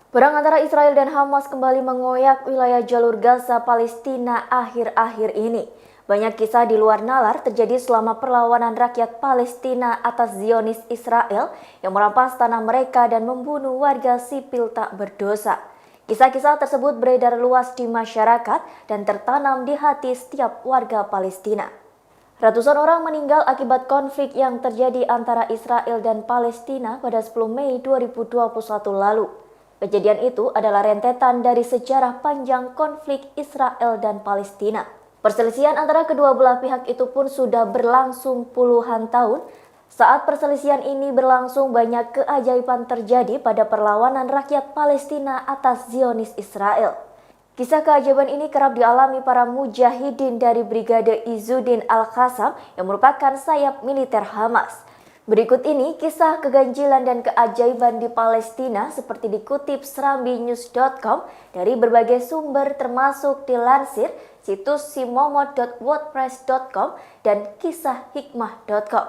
Perang antara Israel dan Hamas kembali mengoyak wilayah jalur Gaza Palestina akhir-akhir ini. Banyak kisah di luar nalar terjadi selama perlawanan rakyat Palestina atas Zionis Israel yang merampas tanah mereka dan membunuh warga sipil tak berdosa. Kisah-kisah tersebut beredar luas di masyarakat dan tertanam di hati setiap warga Palestina. Ratusan orang meninggal akibat konflik yang terjadi antara Israel dan Palestina pada 10 Mei 2021 lalu. Kejadian itu adalah rentetan dari sejarah panjang konflik Israel dan Palestina. Perselisihan antara kedua belah pihak itu pun sudah berlangsung puluhan tahun. Saat perselisihan ini berlangsung, banyak keajaiban terjadi pada perlawanan rakyat Palestina atas Zionis Israel. Kisah keajaiban ini kerap dialami para mujahidin dari Brigade Izzuddin Al-Qassam yang merupakan sayap militer Hamas. Berikut ini kisah keganjilan dan keajaiban di Palestina seperti dikutip serambinews.com dari berbagai sumber termasuk dilansir situs simomod.wordpress.com dan kisahhikmah.com.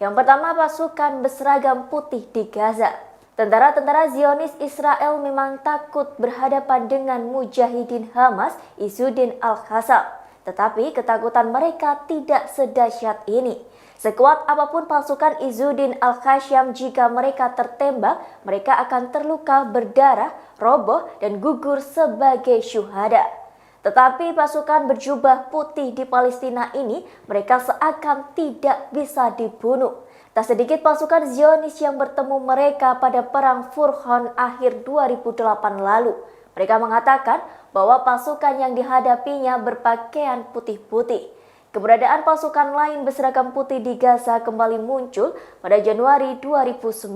Yang pertama, pasukan berseragam putih di Gaza. Tentara-tentara Zionis Israel memang takut berhadapan dengan mujahidin Hamas Izzuddin Al-Qassam. Tetapi ketakutan mereka tidak sedahsyat ini. Sekuat apapun pasukan Izzuddin Al-Qassam, jika mereka tertembak, mereka akan terluka, berdarah, roboh, dan gugur sebagai syuhada. Tetapi pasukan berjubah putih di Palestina ini, mereka seakan tidak bisa dibunuh. Tak sedikit pasukan Zionis yang bertemu mereka pada Perang Furqan akhir 2008 lalu. Mereka mengatakan bahwa pasukan yang dihadapinya berpakaian putih-putih. Keberadaan pasukan lain berseragam putih di Gaza kembali muncul pada Januari 2009.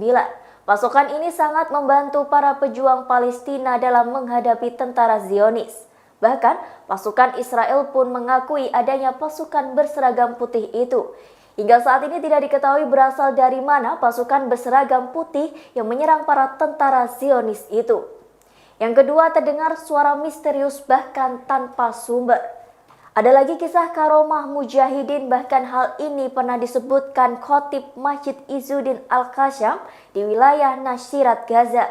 Pasukan ini sangat membantu para pejuang Palestina dalam menghadapi tentara Zionis. Bahkan, pasukan Israel pun mengakui adanya pasukan berseragam putih itu. Hingga saat ini tidak diketahui berasal dari mana pasukan berseragam putih yang menyerang para tentara Zionis itu. Yang kedua, terdengar suara misterius bahkan tanpa sumber. Ada lagi kisah karomah mujahidin, bahkan hal ini pernah disebutkan khotib Masjid Izzuddin Al-Qassam di wilayah Nasirat, Gaza.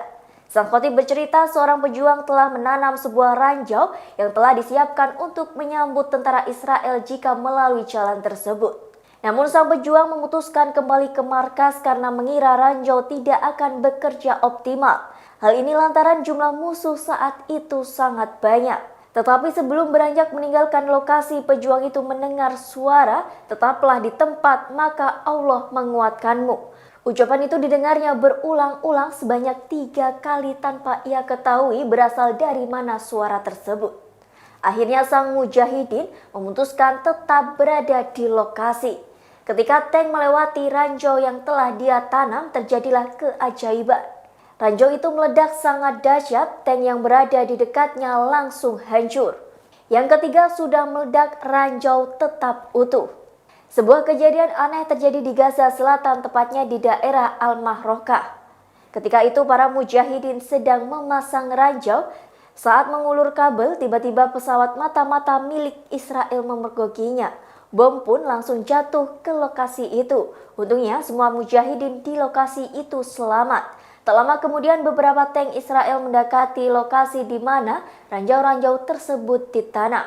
Sang khotib bercerita seorang pejuang telah menanam sebuah ranjau yang telah disiapkan untuk menyambut tentara Israel jika melalui jalan tersebut. Namun sang pejuang memutuskan kembali ke markas karena mengira ranjau tidak akan bekerja optimal. Hal ini lantaran jumlah musuh saat itu sangat banyak. Tetapi sebelum beranjak meninggalkan lokasi, pejuang itu mendengar suara, "Tetaplah di tempat, maka Allah menguatkanmu." Ucapan itu didengarnya berulang-ulang sebanyak 3 kali tanpa ia ketahui berasal dari mana suara tersebut. Akhirnya sang mujahidin memutuskan tetap berada di lokasi. Ketika tank melewati ranjau yang telah dia tanam, terjadilah keajaiban. Ranjau itu meledak sangat dahsyat, tank yang berada di dekatnya langsung hancur. Yang ketiga, sudah meledak, ranjau tetap utuh. Sebuah kejadian aneh terjadi di Gaza Selatan, tepatnya di daerah Al-Mahrokah. Ketika itu para mujahidin sedang memasang ranjau. Saat mengulur kabel, tiba-tiba pesawat mata-mata milik Israel memergokinya. Bom pun langsung jatuh ke lokasi itu. Untungnya semua mujahidin di lokasi itu selamat. Tak lama kemudian beberapa tank Israel mendekati lokasi di mana ranjau-ranjau tersebut ditanam.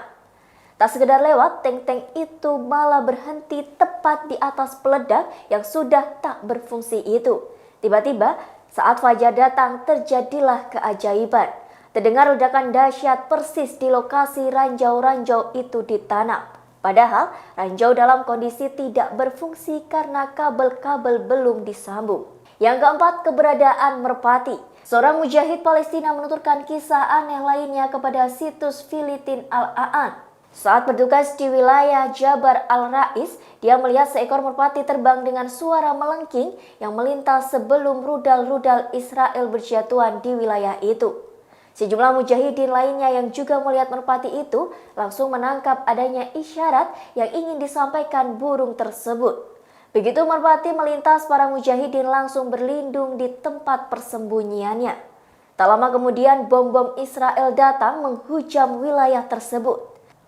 Tak sekedar lewat, tank-tank itu malah berhenti tepat di atas peledak yang sudah tak berfungsi itu. Tiba-tiba saat fajar datang, terjadilah keajaiban. Terdengar ledakan dahsyat persis di lokasi ranjau-ranjau itu ditanam. Padahal ranjau dalam kondisi tidak berfungsi karena kabel-kabel belum disambung. Yang keempat, keberadaan merpati. Seorang mujahid Palestina menuturkan kisah aneh lainnya kepada situs Filistin Al-Aan. Saat bertugas di wilayah Jabar Al-Rais, dia melihat seekor merpati terbang dengan suara melengking yang melintas sebelum rudal-rudal Israel berjatuhan di wilayah itu. Sejumlah mujahidin lainnya yang juga melihat merpati itu langsung menangkap adanya isyarat yang ingin disampaikan burung tersebut. Begitu merpati melintas, para mujahidin langsung berlindung di tempat persembunyiannya. Tak lama kemudian bom-bom Israel datang menghujam wilayah tersebut.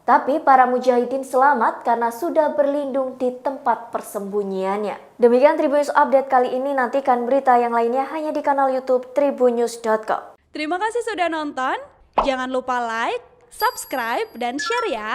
Tapi para mujahidin selamat karena sudah berlindung di tempat persembunyiannya. Demikian Tribun News Update kali ini, nantikan berita yang lainnya hanya di kanal YouTube tribunnews.com. Terima kasih sudah nonton. Jangan lupa like, subscribe, dan share ya.